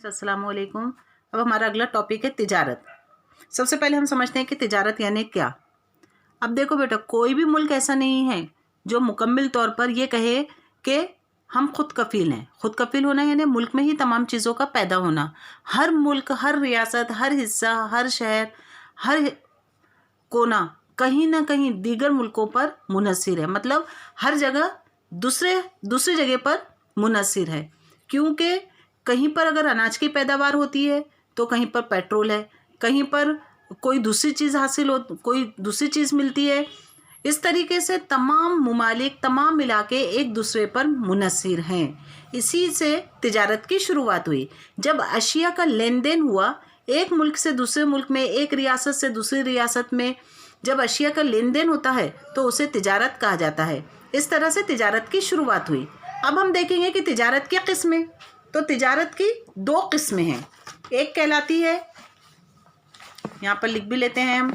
अस्सलाम वालेकुम। अब हमारा अगला टॉपिक है तिजारत। सबसे पहले हम समझते हैं कि तिजारत यानी क्या। अब देखो बेटा, कोई भी मुल्क ऐसा नहीं है जो मुकम्मल तौर पर ये कहे कि हम खुद कफील हैं। खुद कफील होना यानी मुल्क में ही तमाम चीज़ों का पैदा होना। हर मुल्क, हर रियासत, हर हिस्सा, हर शहर, हर कोना कहीं ना कहीं दीगर मुल्कों पर मुनहसिर है। मतलब हर जगह दूसरी जगह पर मुनहसिर है, क्योंकि कहीं पर अगर अनाज की पैदावार होती है तो कहीं पर पेट्रोल है, कहीं पर कोई दूसरी चीज़ मिलती है। इस तरीके से तमाम मुमालिक, तमाम इलाके एक दूसरे पर मुनहसिर हैं। इसी से तिजारत की शुरुआत हुई। जब अशिया का लेन देन हुआ एक मुल्क से दूसरे मुल्क में, एक रियासत से दूसरी रियासत में, जब अशिया का लेन देन होता है तो उसे तिजारत कहा जाता है। इस तरह से तिजारत की शुरुआत हुई। अब हम देखेंगे कि तिजारत की किस्में। तो तिजारत की दो किस्में हैं। एक कहलाती है, यहाँ पर लिख भी लेते हैं हम,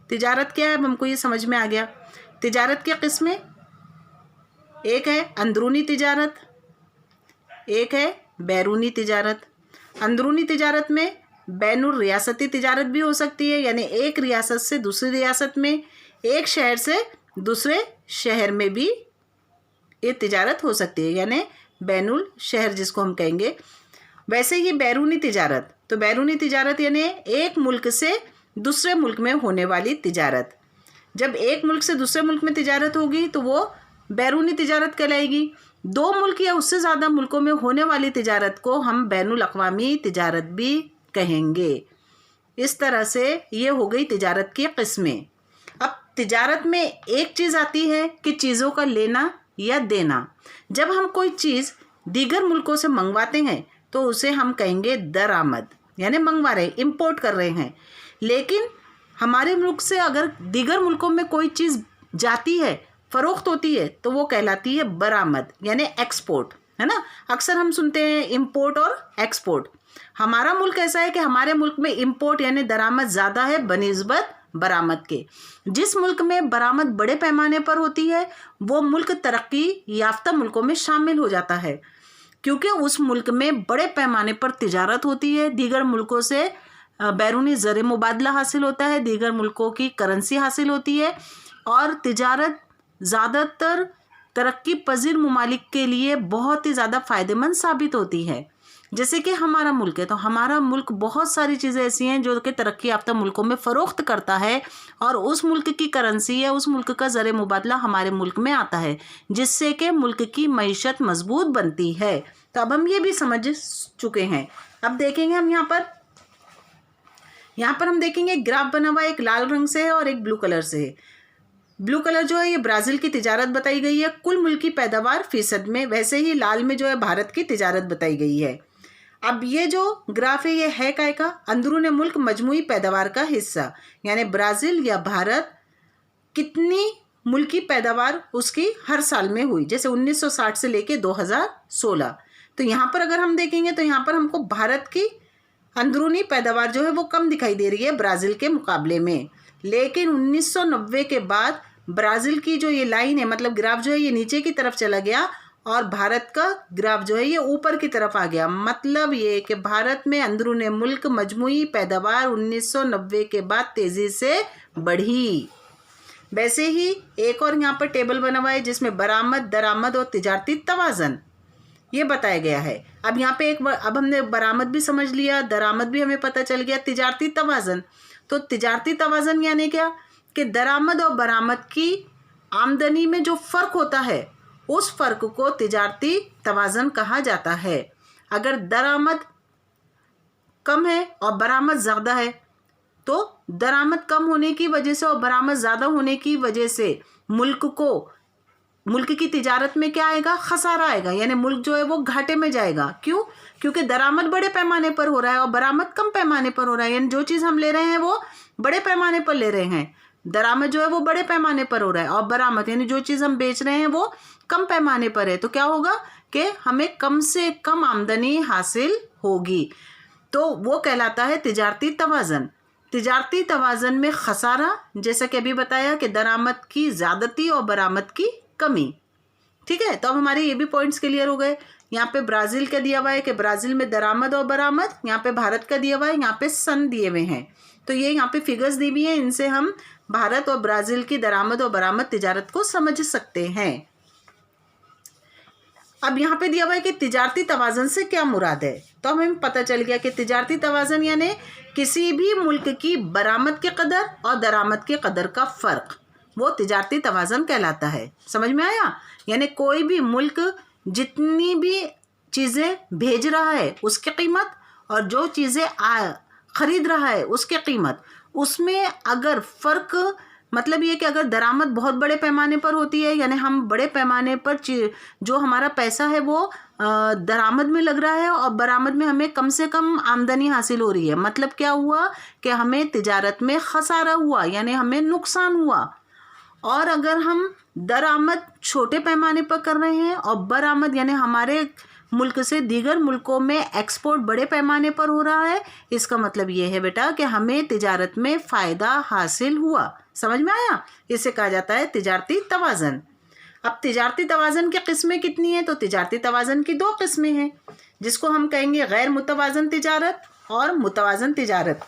तिजारत क्या है, अब हमको ये समझ में आ गया। तिजारत की किस्में, एक है अंदरूनी तिजारत, एक है बैरूनी तिजारत। अंदरूनी तिजारत में बैनुर रियासती तिजारत भी हो सकती है, यानी एक रियासत से दूसरी रियासत में, एक शहर से दूसरे शहर में भी ये तिजारत हो सकती है, यानी बैनुल शहर जिसको हम कहेंगे। वैसे ही बैरूनी तिजारत, तो बैरूनी तिजारत यानी एक मुल्क से दूसरे मुल्क में होने वाली तिजारत। जब एक मुल्क से दूसरे मुल्क में तिजारत होगी तो वो बैरूनी तिजारत कहलाएगी। दो मुल्क या उससे ज़्यादा मुल्कों में होने वाली तिजारत को हम बैनुल अक़वामी तिजारत भी कहेंगे। इस तरह से ये हो गई तिजारत की किस्में। अब तिजारत में एक चीज़ आती है कि चीज़ों का लेना या देना। जब हम कोई चीज़ दीगर मुल्कों से मंगवाते हैं तो उसे हम कहेंगे दरामद, यानी मंगवा रहे, इंपोर्ट कर रहे हैं। लेकिन हमारे मुल्क से अगर दीगर मुल्कों में कोई चीज़ जाती है, फ़रोख्त होती है, तो वो कहलाती है बरामद, यानी एक्सपोर्ट, है ना। अक्सर हम सुनते हैं इंपोर्ट और एक्सपोर्ट। हमारा मुल्क ऐसा है कि हमारे मुल्क में इंपोर्ट यानी दरामद ज़्यादा है बनिस्बत बरामद के। जिस मुल्क में बरामद बड़े पैमाने पर होती है वो मुल्क तरक्की याफ्ता मुल्कों में शामिल हो जाता है, क्योंकि उस मुल्क में बड़े पैमाने पर तिजारत होती है, दीगर मुल्कों से बैरूनी ज़र मुबादला हासिल होता है, दीगर मुल्कों की करेंसी हासिल होती है, और तिजारत ज़्यादातर तरक्की पजीर ममालिक के लिए बहुत ही ज़्यादा फ़ायदेमंद साबित होती है। जैसे कि हमारा मुल्क है, तो हमारा मुल्क बहुत सारी चीज़ें ऐसी हैं जो कि तरक्की याफ्ता मुल्कों में फ़रोख्त करता है, और उस मुल्क की करेंसी या उस मुल्क का ज़र मुबादला हमारे मुल्क में आता है, जिससे कि मुल्क की मईशत मजबूत बनती है। तो अब हम ये भी समझ चुके हैं। अब देखेंगे हम यहाँ पर हम देखेंगे ग्राफ बना हुआ एक लाल रंग से है और एक ब्लू कलर से है। ब्लू कलर जो है ये ब्राज़ील की तिजारत बताई गई है कुल मुल्क की पैदावार फ़ीसद में। वैसे ही लाल में जो है भारत की तिजारत बताई गई है। अब ये जो ग्राफ है ये है काय का, अंदरून मुल्क मजमूई पैदावार का हिस्सा, यानी ब्राज़ील या भारत कितनी मुल्की पैदावार उसकी हर साल में हुई, जैसे 1960 से लेके 2016। तो यहाँ पर अगर हम देखेंगे तो यहाँ पर हमको भारत की अंदरूनी पैदावार जो है वो कम दिखाई दे रही है ब्राज़ील के मुकाबले में। लेकिन 1990 के बाद ब्राज़ील की जो ये लाइन है, मतलब ग्राफ जो है ये नीचे की तरफ चला गया और भारत का ग्राफ जो है ये ऊपर की तरफ आ गया। मतलब ये कि भारत में अंदरून मुल्क मजमूई पैदावार 1990 के बाद तेज़ी से बढ़ी। वैसे ही एक और यहाँ पर टेबल बना हुआ है जिसमें बरामद, दरामद और तिजारती तवाज़न ये बताया गया है। अब यहाँ पे अब हमने बरामद भी समझ लिया, दरामद भी हमें पता चल गया, तिजारती तवाज़न। तो तिजारती तवाज़न यानी क्या कि दरामद और बरामद की आमदनी में जो फ़र्क होता है उस फ़र्क को तिजारती तवाज़न कहा जाता है। अगर दरामद कम है और बरामद ज़्यादा है तो दरामद कम होने की वजह से और बरामद ज़्यादा होने की वजह से मुल्क की तिजारत में क्या आएगा, खसारा आएगा, यानी मुल्क जो है वो घाटे में जाएगा। क्यों? क्योंकि दरामद बड़े पैमाने पर हो रहा है और बरामद कम पैमाने पर हो रहा है, यानी जो चीज़ हम ले रहे हैं वो बड़े पैमाने पर ले रहे हैं। दरामद जो है वो बड़े पैमाने पर हो रहा है और बरामद यानी जो चीज़ हम बेच रहे हैं वो कम पैमाने पर है। तो क्या होगा कि हमें कम से कम आमदनी हासिल होगी, तो वो कहलाता है तिजारती तवाज़न। तिजारती तवाज़न में खसारा, जैसा कि अभी बताया कि दरामद की ज़्यादती और बरामद की कमी। ठीक है, तो अब हमारे ये भी पॉइंट्स क्लियर हो गए। यहाँ पे ब्राज़ील का दिया हुआ है कि ब्राज़ील में दरामद और बरामद, यहाँ पे भारत का दिया हुआ है, यहाँ पे सन दिए हुए हैं। तो ये यहाँ पे फिगर्स दी हुई हैं, इनसे हम भारत और ब्राज़ील की दरामद और बरामद तिजारत को समझ सकते हैं। अब यहाँ पे दिया हुआ है कि तिजारती तवाज़न से क्या मुराद है। तो हमें पता चल गया कि तिजारती तवाज़न यानी किसी भी मुल्क की बरामद के कदर और दरामद के कदर का फ़र्क, वो तिजारती तवाज़न कहलाता है। समझ में आया? यानी कोई भी मुल्क जितनी भी चीज़ें भेज रहा है उसकी कीमत और जो चीज़ें ख़रीद रहा है उसकी कीमत, उसमें अगर फ़र्क, मतलब ये कि अगर दरामद बहुत बड़े पैमाने पर होती है, यानी हम बड़े पैमाने पर जो हमारा पैसा है वो दरामद में लग रहा है और बरामद में हमें कम से कम आमदनी हासिल हो रही है, मतलब क्या हुआ कि हमें तिजारत में खसारा हुआ, यानी हमें नुकसान हुआ। और अगर हम दरामद छोटे पैमाने पर कर रहे हैं और बरामद यानी हमारे मुल्क से दीगर मुल्कों में एक्सपोर्ट बड़े पैमाने पर हो रहा है, इसका मतलब ये है बेटा कि हमें तिजारत में फ़ायदा हासिल हुआ। समझ में आया? इसे कहा जाता है तिजारती तवाज़न। अब तिजारती तवाज़न की किस्में कितनी हैं? तो तिजारती तवाज़न की 2 किस्में हैं, जिसको हम कहेंगे गैर मुतवाज़न तिजारत और मुतवाज़न तिजारत।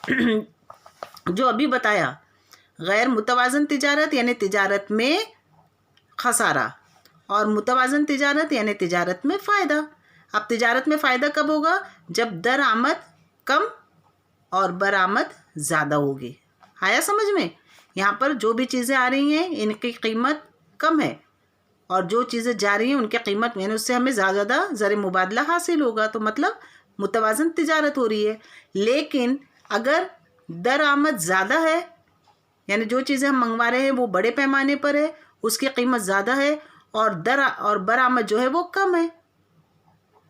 जो अभी बताया, गैर मुतवाज़न तिजारत यानी तिजारत में खसारा और मुतवाज़न तिजारत यानी तिजारत में फ़ायदा। अब तिजारत में फ़ायदा कब होगा? जब दरामद कम और बरामद ज़्यादा होगी। आया समझ में? यहाँ पर जो भी चीज़ें आ रही हैं इनकी कीमत कम है और जो चीज़ें जा रही हैं उनकी कीमत यानी उससे हमें ज़्यादा ज़र मुबादला हासिल होगा, तो मतलब मुतवाज़न तिजारत हो रही है। लेकिन अगर दरामद ज़्यादा है यानी जो चीज़ें हम मंगवा रहे हैं वो बड़े पैमाने पर है, उसकी कीमत ज़्यादा है और बरामद जो है वो कम है,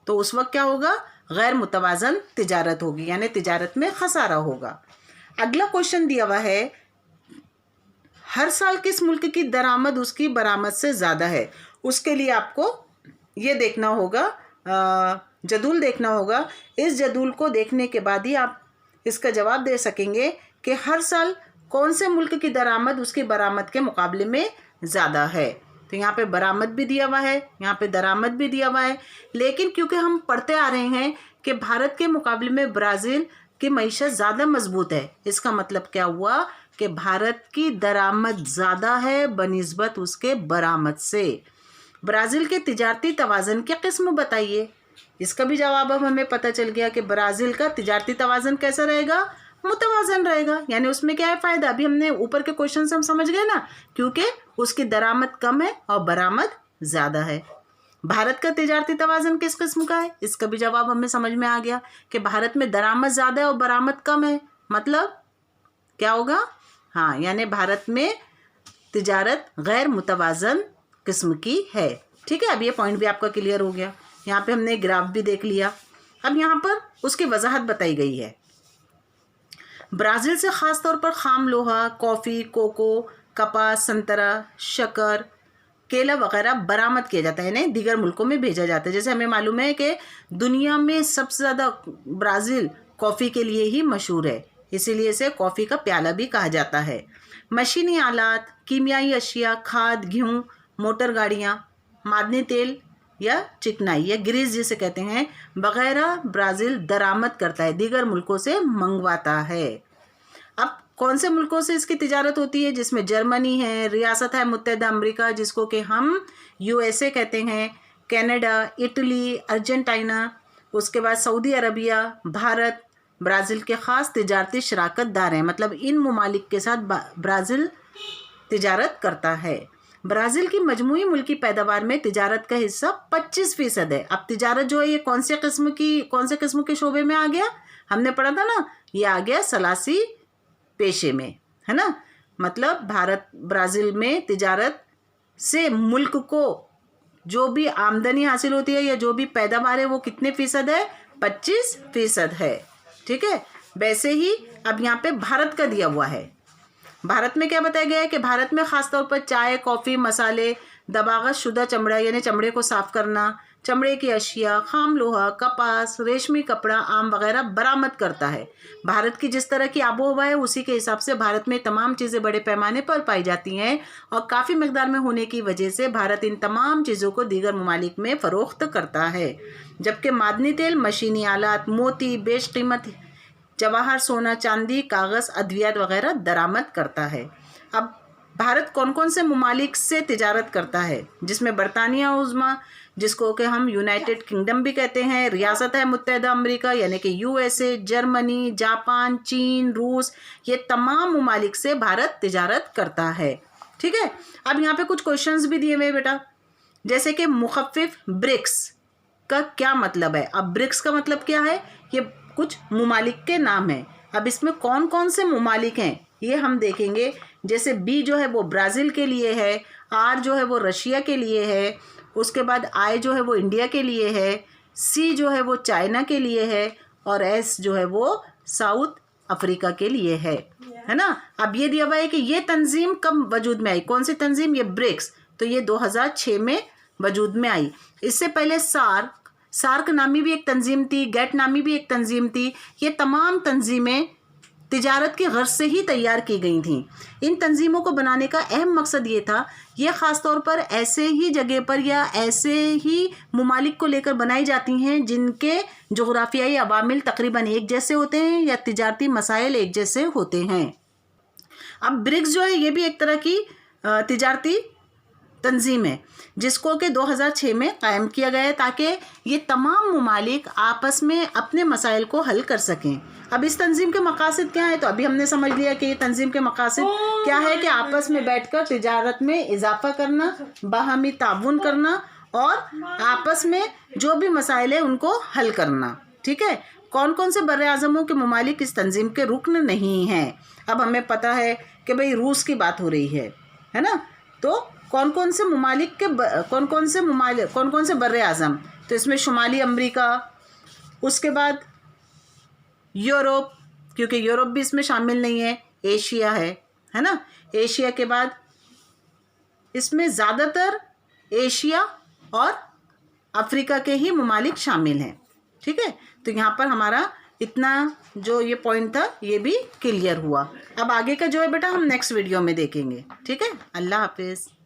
तो उस वक्त क्या होगा? गैर मुतवाज़न तिजारत होगी, यानी तिजारत में खसारा होगा। अगला क्वेश्चन दिया हुआ है, हर साल किस मुल्क की दरामद उसकी बरामद से ज़्यादा है? उसके लिए आपको ये देखना होगा, जदूल देखना होगा। इस जदूल को देखने के बाद ही आप इसका जवाब दे सकेंगे कि हर साल कौन से मुल्क की दरामद उसकी बरामद के मुकाबले में ज़्यादा है। तो यहाँ पे बरामद भी दिया हुआ है, यहाँ पे दरामद भी दिया हुआ है, लेकिन क्योंकि हम पढ़ते आ रहे हैं कि भारत के मुकाबले में ब्राज़ील की मईशत ज़्यादा मजबूत है, इसका मतलब क्या हुआ कि भारत की दरामद ज़्यादा है बनिस्बत उसके बरामद से। ब्राज़ील के तिजारती तवाज़न की किस्म बताइए। इसका भी जवाब अब हमें पता चल गया कि ब्राज़ील का तिजारती तवाज़न कैसा रहेगा? मुतवाज़न रहेगा, यानी उसमें क्या है? फ़ायदा। अभी हमने ऊपर के क्वेश्चन से हम समझ गए ना, क्योंकि उसकी दरामद कम है और बरामद ज़्यादा है। भारत का तिजारती तवाज़न किस किस्म का है? इसका भी जवाब हमें समझ में आ गया कि भारत में दरामद ज़्यादा है और बरामद कम है, मतलब क्या होगा? हाँ, यानी भारत में तिजारत गैर मुतवाज़न किस्म की है। ठीक है, अब ये पॉइंट भी आपका क्लियर हो गया। यहाँ पे हमने ग्राफ भी देख लिया। अब यहाँ पर उसकी वजाहत बताई गई है। ब्राज़ील से ख़ास तौर पर खाम लोहा, कॉफ़ी, कोको, कपास, संतरा, शक्कर, केला वगैरह बरामद किया जाता है, इन्हें दीगर मुल्कों में भेजा जाता है। जैसे हमें मालूम है कि दुनिया में सबसे ज़्यादा ब्राज़ील कॉफ़ी के लिए ही मशहूर है, इसीलिए इसे कॉफ़ी का प्याला भी कहा जाता है। मशीनी आलात, कीमियाई अशिया, खाद, गेहूँ, मोटर गाड़ियाँ, मादनी तेल या चिकनाई या ग्रीस जिसे कहते हैं वगैरह ब्राज़ील दरामद करता है, दीगर मुल्कों से मंगवाता है। अब कौन से मुल्कों से इसकी तिजारत होती है? जिसमें जर्मनी है, रियासत है मुत्तहिदा अमेरिका जिसको कि हम USA कहते हैं, कनाडा, इटली, अर्जेंटीना, उसके बाद सऊदी अरबिया, भारत ब्राज़ील के ख़ास तिजारती शराकतदार हैं, मतलब इन ममालिक के साथ ब्राज़ील तिजारत करता है। ब्राज़ील की मजमूई मुल्की पैदावार में तिजारत का हिस्सा 25% है। अब तिजारत जो है ये कौन से किस्म के शोबे में आ गया? हमने पढ़ा था ना, ये आ गया सलासी पेशे में, है ना। मतलब ब्राज़ील में तिजारत से मुल्क को जो भी आमदनी हासिल होती है या जो भी पैदावार है वो कितने फ़ीसद है? 25% है। ठीक है, वैसे ही अब यहाँ पे भारत का दिया हुआ है। भारत में क्या बताया गया है कि भारत में ख़ास तौर पर चाय, कॉफ़ी, मसाले, दबागत शुदा चमड़ा यानी चमड़े को साफ़ करना, चमड़े की अशिया, खाम लोहा, कपास, रेशमी कपड़ा, आम वगैरह बरामद करता है। भारत की जिस तरह की आबो हवा है उसी के हिसाब से भारत में तमाम चीज़ें बड़े पैमाने पर पाई जाती हैं और काफ़ी मकदार में होने की वजह से भारत इन तमाम चीज़ों को दीगर ममालिक में फ़रोख्त करता है। जबकि मादनी तेल, मशीनी आलात, मोती, बेशकीमत जवाहर, सोना, चांदी, कागज़, अद्वियात वगैरह दरामद करता है। अब भारत कौन कौन से ममालिक से तिजारत करता है, जिसमें बरतानिया उज़्मा, जिसको कि हम यूनाइटेड किंगडम भी कहते हैं, रियासत है मुत्तहिदा अमेरिका यानी कि USA, जर्मनी, जापान, चीन, रूस, ये तमाम ममालिक से भारत तिजारत करता है। ठीक है, अब यहाँ पे कुछ क्वेश्चंस भी दिए हुए बेटा, जैसे कि मुखफ़िफ ब्रिक्स का क्या मतलब है। अब ब्रिक्स का मतलब क्या है, ये कुछ ममालिक के नाम हैं। अब इसमें कौन कौन से ममालिक हैं ये हम देखेंगे। जैसे B जो है वो ब्राज़ील के लिए है, R जो है वो रशिया के लिए है, उसके बाद I जो है वो इंडिया के लिए है, C जो है वो चाइना के लिए है और S जो है वो साउथ अफ्रीका के लिए है ना। अब ये दिया हुआ है कि ये तंजीम कब वजूद में आई, कौन सी तंजीम, ये ब्रिक्स, तो ये 2006 में वजूद में आई। इससे पहले सार्क नामी भी एक तंजीम थी, गैट नामी भी एक तंजीम थी। ये तमाम तंजीमें तिजारत की गर्ज से ही तैयार की गई थीं। इन तंजीमों को बनाने का अहम मकसद ये था, ये ख़ास तौर पर ऐसे ही जगह पर या ऐसे ही ममालिक को लेकर बनाई जाती हैं जिनके जोग्राफियाई अवामिल तकरीबन एक जैसे होते हैं या तिजारती मसाइल एक जैसे होते हैं। अब ब्रिक्स जो है ये भी एक तरह की तिजारती तंजीम है जिसको कि 2006 में कायम किया गया है ताकि ये तमाम ममालिक आपस में अपने मसाइल को हल कर सकें। अब इस तंजीम के मकासद क्या है, तो अभी हमने समझ लिया कि ये तंजीम के मकासद क्या है कि आपस में बैठकर तिजारत में इजाफा करना, बाहमी ताउन करना और आपस में जो भी मसाइल है उनको हल करना। ठीक है, कौन कौन से बर्र-ए-आज़मों के ममालिक इस तंजीम के रुकन नहीं हैं। अब हमें पता है कि भाई रूस की बात हो रही है ना, तो कौन कौन से ममालिक के कौन कौन से बर्र-ए-आज़म, तो इसमें शुमाली अमेरिका, उसके बाद यूरोप, क्योंकि यूरोप भी इसमें शामिल नहीं है, एशिया है ना। एशिया के बाद इसमें ज़्यादातर एशिया और अफ्रीका के ही ममालिक शामिल हैं। ठीक है, तो यहाँ पर हमारा इतना जो ये पॉइंट था ये भी क्लियर हुआ। अब आगे का जो है बेटा हम नेक्स्ट वीडियो में देखेंगे। ठीक है, अल्लाह हाफिज़।